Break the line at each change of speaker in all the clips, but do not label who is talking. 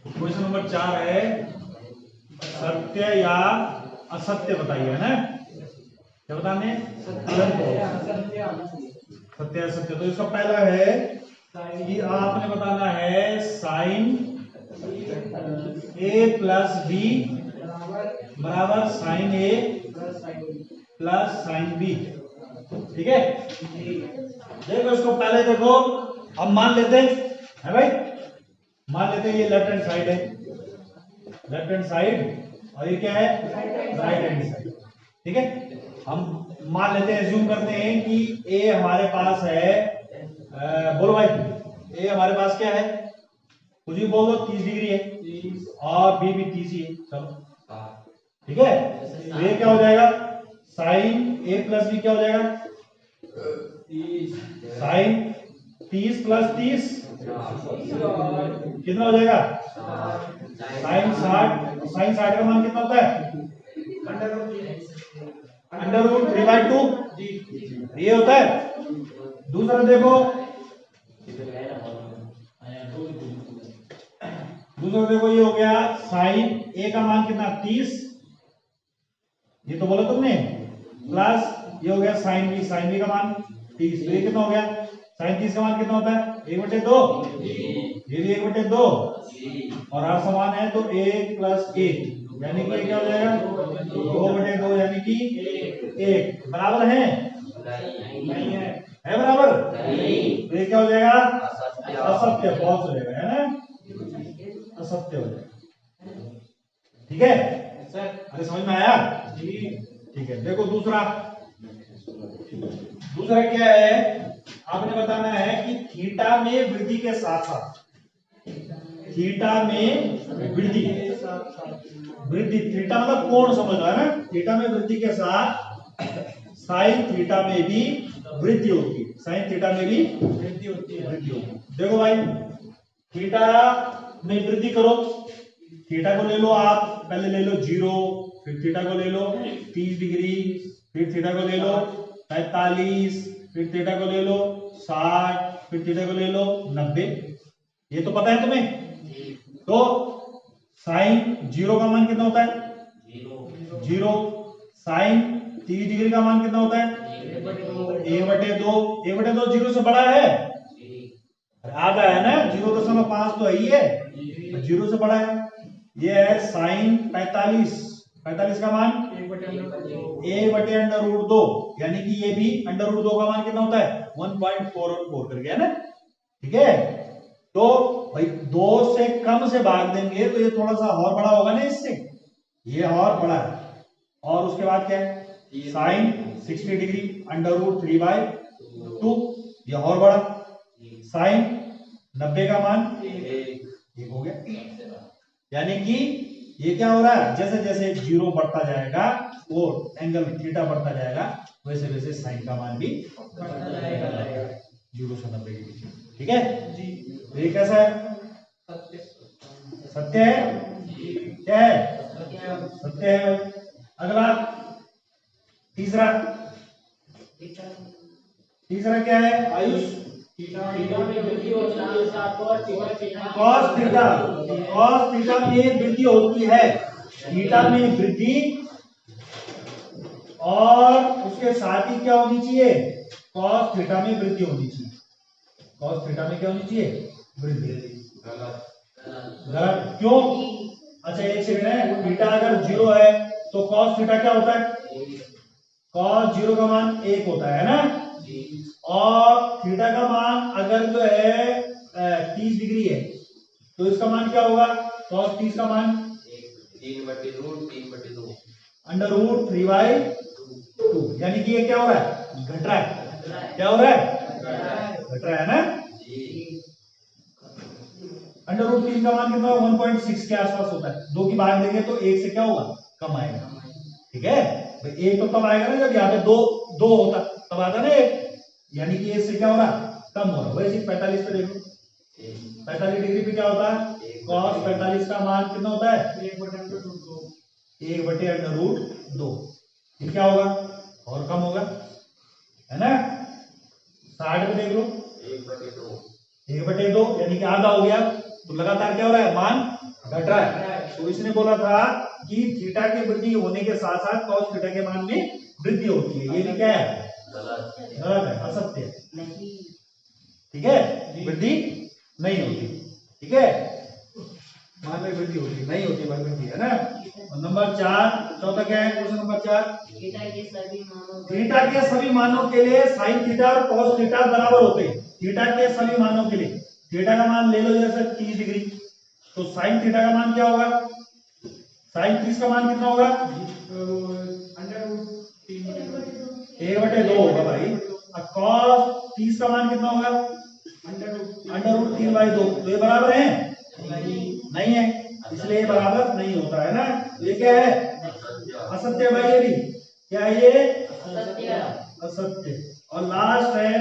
Question number 4 है सत्य या असत्य बताइए, है ना? क्या बताने? सत्य असत्य। तो इसका पहला है कि आपने बताना है साइन ए प्लस बी बराबर साइन ए प्लस साइन बी। ठीक है, देखो इसको पहले देखो। अब मान लेते हैं भाई, मान लेते हैं ये लेफ्ट हैंड साइड है, लेफ्ट हैंड साइड, और ये क्या है? Right hand side. ठीक है, हम मान लेते हैं, एज्यूम करते हैं कि ए हमारे पास है, बोलो भाई, ए हमारे पास क्या है? कुछ भी बोल दो, 30 डिग्री है, और बी भी 30 ही है। चलो ठीक है, तो ये क्या हो जाएगा? साइन ए प्लस बी क्या हो जाएगा? साइन 30 प्लस 30 कितना हो जाएगा? साइन 60। साइन 60 का मान कितना होता है? अंडर रूट 3/2 ये होता है। दूसरा देखो, ये हो गया साइन ए का मान कितना? 30, ये तो बोला तुमने, प्लस ये हो गया साइन बी का मान 30। तो ये कितना हो गया? साइन 30 का मान कितना होता है? 1/2। ये भी 1/2, और आर समान है तो 1 प्लस 1, यानी कि क्या हो जाएगा? 2/2, यानी कि 1 बराबर है? नहीं है बराबर? तो ये क्या हो जाएगा? असत्य, फॉल्स हो जाएगा, है ना? असत्य हो जाएगा। ठीक है सर, अरे समझ में आया? ठीक है, देखो दूसरा क्या है? आपने बताना है कि थीटा में वृद्धि के साथ साथ, थीटा में वृद्धि, थीटा मतलब कोण समझ लो, है ना? थीटा में वृद्धि के साथ साइन थीटा में भी वृद्धि होती है, साइन थीटा में भी वृद्धि होती है। देखो भाई, थीटा में वृद्धि करो, थीटा को ले लो आप, पहले ले लो 0, फिर थीटा को ले लो 30 डिग्री, फिर थीटा को ले लो 45, फिर थीटा को ले लो 60, फिर थीटा को ले लो 90। ये तो पता है तुम्हें। तो साइन 0 का मान कितना होता है? 0। साइन 30 डिग्री का मान कितना होता है? 1/2। 1/2 0 से बड़ा है, आधा है ना, 0.5 तो है ही है, 0 से बड़ा है। ये है साइन 45, 45 का मान 1/√2, यानी कि ये भी √2 का मान कितना होता है? 1.414 करके, है ना? ठीक है, तो भाई 2 से कम से भाग देंगे तो ये थोड़ा सा और बड़ा होगा ना इससे, ये और बड़ा है। और उसके बाद क्या है? साइन 60 डिग्री √3/2, ये और बड़ा। साइन 90 का मान 1 हो गया, यानी कि ये क्या हो रहा है? जैसे जैसे 0 बढ़ता जाएगा और एंगल थीटा बढ़ता जाएगा, वैसे वैसे साइन का मान भी बढ़ता जाएगा 0 से 90 के बीच। ठीक है जी, तो ये कैसा है? सत्य है। क्या है? सत्य है भाई। अगला तीसरा क्या है आयुष? कॉस थीटा में वृद्धि होती है, थीटा में वृद्धि, और उसके साथ ही क्या होनी चाहिए? कॉस थीटा में वृद्धि होनी चाहिए। कॉस थीटा में क्या होनी चाहिए? वृद्धि। गलत क्यों? अच्छा एक सेकंड है, थीटा अगर 0 है तो कॉस थीटा क्या होता है? कॉस 0 का मान 1 होता है ना, और थीटा का मान अगर जो है 30 डिग्री है तो इसका मान क्या होगा? कॉस 30 का मान 3/√2 √3/2, यानी कि ये क्या हो रहा है? घट रहा है। क्या हो रहा है? घट रहा है ना। √3 का मान कितना? 1.6 के आसपास होता है। 2 की भाग देंगे तो 1 से क्या होगा? कम आएगा। ठीक है भाई, 1 तो तब आएगा ना जब यहाँ पे 2 होता, तब आता ना 1, यानी कि 1 से क्या हो रहा? कम हो रहा। वैसे 45 पे देखो, 45 डिग्री पे क्या होता है? cos 45 का मान कितना होता है? 1/√2। ये क्या होगा? और कम होगा, है ना? 60 पे देख लो, 1/2, यानी कि आधा हो गया। तो लगातार क्या हो रहा है? मान घट रहा है। तो इसने बोला था कि थीटा की वृद्धि होने के साथ साथ कॉस थीटा के मान में वृद्धि होती है। ये भी क्या है? गलत है, असत्य है। ठीक है, वृद्धि नहीं होती। ठीक है, मान में वृद्धि होती नहीं होती, मान वृद्धि है ना। और नंबर 4, चौथा क्या है? क्वेश्चन नंबर 4, थीटा के सभी मानों के लिए साइन थीटा और कॉस थीटा बराबर होते हैं। थीटा के सभी मानों के लिए, थीटा का मान ले लो जैसे 30 डिग्री, तो साइन थीटा का मान क्या होगा? साइन 30 का मान कितना होगा? √1/2 होगा भाई। और कॉस 30 का मान कितना होगा? √3/2। तो ये बराबर है? नहीं है, इसलिए बराबर नहीं होता है ना। ये क्या है? असत्य भाई। ये भी क्या है? ये असत्य। और लास्ट है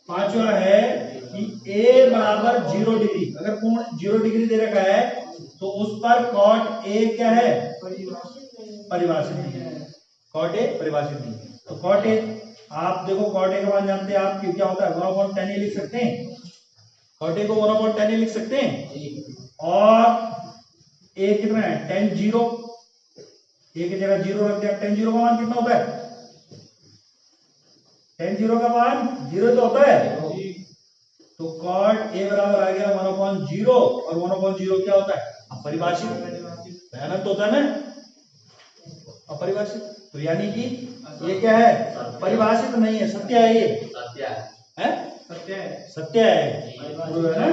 पांचवा है कि a बराबर 0 डिग्री। अगर कोण 0 डिग्री दे रखा है तो उस पर cot a क्या है? परिभाषित नहीं है। cot a परिभाषित नहीं है। तो cot a, आप देखो cot a का मान जानते हैं आप, क्या होता है? 1/tan a लिख सकते हैं। cot a को 1/tan a लिख सकते हैं। और a कितना है? tan 0, a की जगह 0 रख दिया। tan 0 का मान कितना होता है? tan 0 का मान 0 तो होता है। तो cot a बराबर आ गया 1/0। और 1/0 क्या होता है? अपरिभाषित। भयानक होता है ना, अपरिभाषित। तो यानी कि ये क्या है? परिभाषित नहीं है, सत्य है। ये सत्य है, सत्य है ना।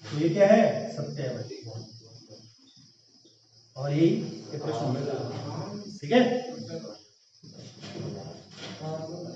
तो ये क्या है? सत्य है। और यही प्रश्न, ठीक है।